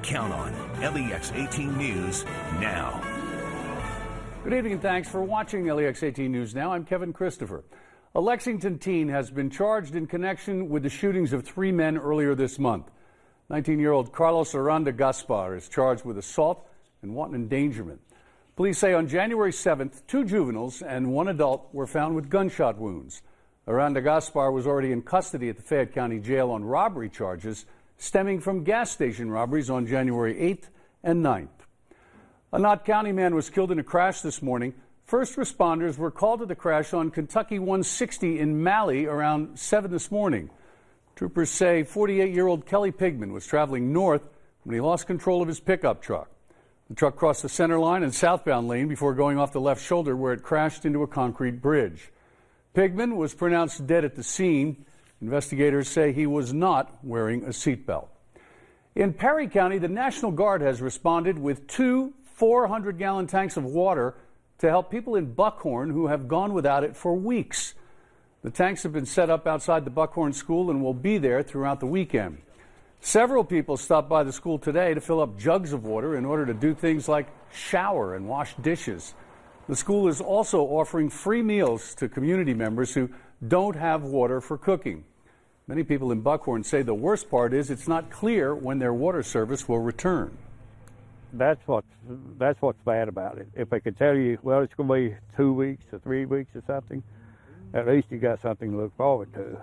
count on. LEX 18 News now. Good evening and thanks for watching LEX 18 News Now. I'm Kevin Christopher. A Lexington teen has been charged in connection with the shootings of 3 men earlier this month. 19-year-old Carlos Aranda Gaspar is charged with assault and wanton endangerment. Police say on January 7th, 2 juveniles and 1 adult were found with gunshot wounds. Aranda Gaspar was already in custody at the Fayette County Jail on robbery charges stemming from gas station robberies on January 8th and 9th. A Knott County man was killed in a crash this morning. First responders were called to the crash on Kentucky 160 in Malley around 7 this morning. Troopers say 48-year-old Kelly Pigman was traveling north when he lost control of his pickup truck. The truck crossed the center line and southbound lane before going off the left shoulder where it crashed into a concrete bridge. Pigman was pronounced dead at the scene. Investigators say he was not wearing a seatbelt. In Perry County, the National Guard has responded with 2 400-gallon tanks of water to help people in Buckhorn who have gone without it for weeks. The tanks have been set up outside the Buckhorn school and will be there throughout the weekend. Several people stopped by the school today to fill up jugs of water in order to do things like shower and wash dishes. The school is also offering free meals to community members who don't have water for cooking. Many people in Buckhorn say the worst part is it's not clear when their water service will return. That's what's bad about it. If they could tell you, well, it's going to be 2 weeks or 3 weeks or something, at least you got something to look forward to.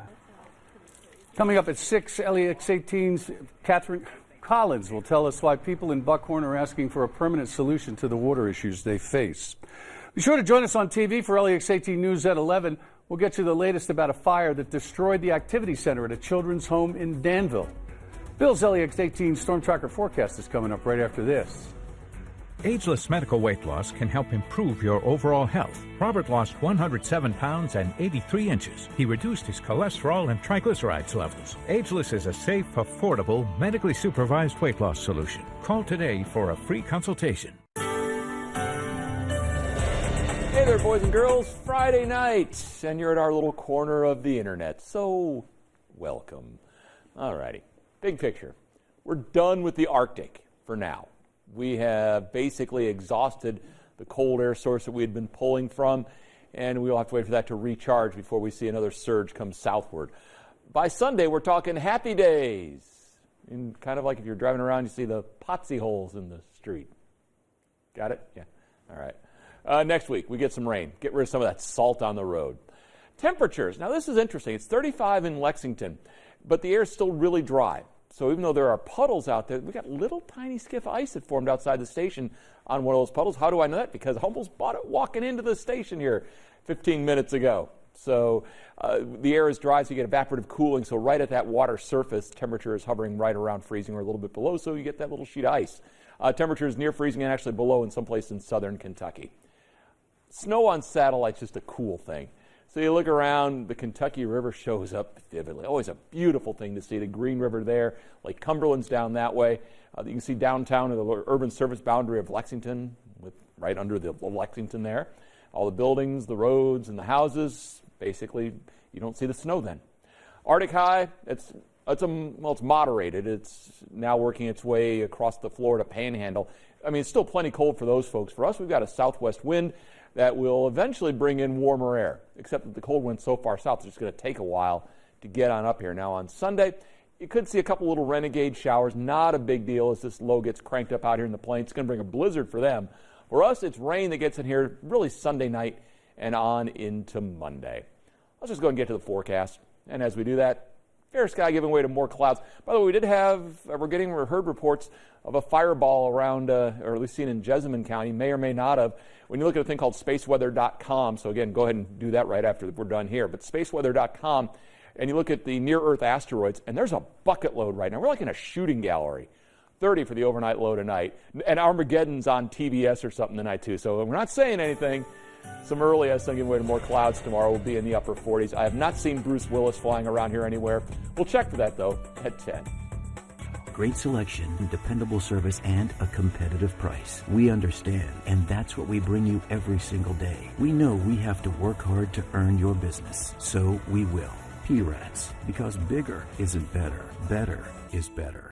Coming up at 6, LEX 18's Catherine Collins will tell us why people in Buckhorn are asking for a permanent solution to the water issues they face. Be sure to join us on TV for LEX 18 News at 11. We'll get you the latest about a fire that destroyed the activity center at a children's home in Danville. Bill's LEX 18 Storm Tracker forecast is coming up right after this. Ageless medical weight loss can help improve your overall health. Robert lost 107 pounds and 83 inches. He reduced his cholesterol and triglycerides levels. Ageless is a safe, affordable, medically supervised weight loss solution. Call today for a free consultation. Hey there, boys and girls. Friday night, and you're at our little corner of the internet. So, welcome. Alrighty, big picture. We're done with the Arctic for now. We have basically exhausted the cold air source that we had been pulling from, and we'll have to wait for that to recharge before we see another surge come southward. By Sunday, we're talking happy days. And kind of like if you're driving around, you see the potsy holes in the street. Got it? Yeah. All right. Next week, we get some rain. Get rid of some of that salt on the road. Temperatures. Now, this is interesting. It's 35 in Lexington, but the air is still really dry. So even though there are puddles out there, we got little tiny skiff ice that formed outside the station on one of those puddles. How do I know that? Because I almost bought it walking into the station here 15 minutes ago. So the air is dry, so you get evaporative cooling. So right at that water surface, temperature is hovering right around freezing or a little bit below, so you get that little sheet of ice. Temperature is near freezing and actually below in some place in southern Kentucky. Snow on satellite's just a cool thing. So you look around, the Kentucky River shows up vividly. Always a beautiful thing to see. The Green River there, Lake Cumberland's down that way. You can see downtown the urban service boundary of Lexington, with right under the Lexington there. All the buildings, the roads, and the houses. Basically, you don't see the snow then. Arctic high, it's moderated. It's now working its way across the Florida Panhandle. I mean, it's still plenty cold for those folks. For us, we've got a southwest wind that will eventually bring in warmer air, except that the cold wind's so far south, it's just going to take a while to get on up here. Now, on Sunday, you could see a couple little renegade showers. Not a big deal as this low gets cranked up out here in the plains. It's going to bring a blizzard for them. For us, it's rain that gets in here really Sunday night and on into Monday. Let's just go and get to the forecast. And as we do that, fair sky giving way to more clouds. By the way, we're heard reports of a fireball around, or at least seen in Jessamine County, may or may not have. When you look at a thing called spaceweather.com, so again, go ahead and do that right after we're done here, but spaceweather.com, and you look at the near-Earth asteroids, and there's a bucket load right now. We're like in a shooting gallery. 30 for the overnight low tonight. And Armageddon's on TBS or something tonight, too. So we're not saying anything. Some early estimates giving way to more clouds tomorrow. Will be in the upper 40s. I have not seen Bruce Willis flying around here anywhere. We'll check for that, though, at 10. Great selection, dependable service, and a competitive price. We understand, and that's what we bring you every single day. We know we have to work hard to earn your business, so we will. P-Rats, because bigger isn't better. Better is better.